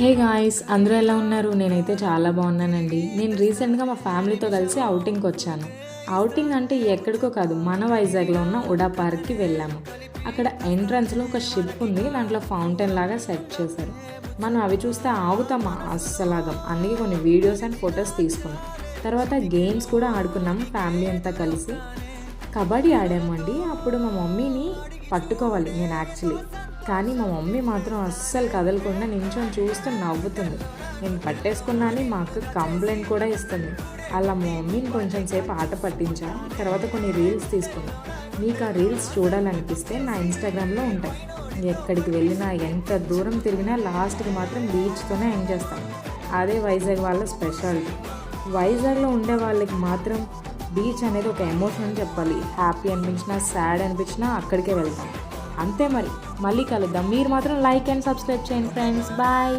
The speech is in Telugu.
హే గాయ్స్, అందరూ ఎలా ఉన్నారు? నేనైతే చాలా బాగున్నానండి. నేను రీసెంట్గా మా ఫ్యామిలీతో కలిసి ఔటింగ్కి వచ్చాను. ఔటింగ్ అంటే ఎక్కడికో కాదు, మన వైజాగ్లో ఉన్న ఉడా పార్క్కి వెళ్ళాము. అక్కడ ఎంట్రన్స్లో ఒక షిప్ ఉంది, దాంట్లో ఫౌంటైన్ లాగా సెట్ చేశారు. మనం అవి చూస్తే ఆగుతామా? అస్సలాగం. అందుకే కొన్ని వీడియోస్ అండ్ ఫొటోస్ తీసుకున్నాం. తర్వాత గేమ్స్ కూడా ఆడుకున్నాము ఫ్యామిలీ అంతా కలిసి. కబడ్డీ ఆడామండి. అప్పుడు మా మమ్మీని పట్టుకోవాలి నేను యాక్చువల్లీ, కానీ మా మమ్మీ మాత్రం అస్సలు కదలకుండా నించొని చూస్తూ నవ్వుతుంది. నేను పట్టేసుకున్నాను, మా అక్క కంప్లైంట్ కూడా ఇస్తుంది. అలా మా మమ్మీని కొంచెం సేపు ఆట పట్టించా. తర్వాత కొన్ని రీల్స్ తీసుకున్నాను. మీకు ఆ రీల్స్ చూడాలనిపిస్తే నా ఇన్స్టాగ్రామ్లో ఉంటాయి. ఎక్కడికి వెళ్ళినా, ఎంత దూరం తిరిగినా లాస్ట్కి మాత్రం బీచ్తోనే ఎండ్ చేస్తాం. అదే వైజాగ్ వాళ్ళ స్పెషాలిటీ. వైజాగ్లో ఉండే వాళ్ళకి మాత్రం బీచ్ అనేది ఒక ఎమోషన్ అని చెప్పాలి. హ్యాపీ అనిపించినా, సాడ్ అనిపించినా అక్కడికే వెళ్తాం. అంతే మరి. మళ్ళీ కలుద్దాం. మీరు మాత్రం లైక్ అండ్ సబ్స్క్రైబ్ చేయండి ఫ్రెండ్స్. బాయ్.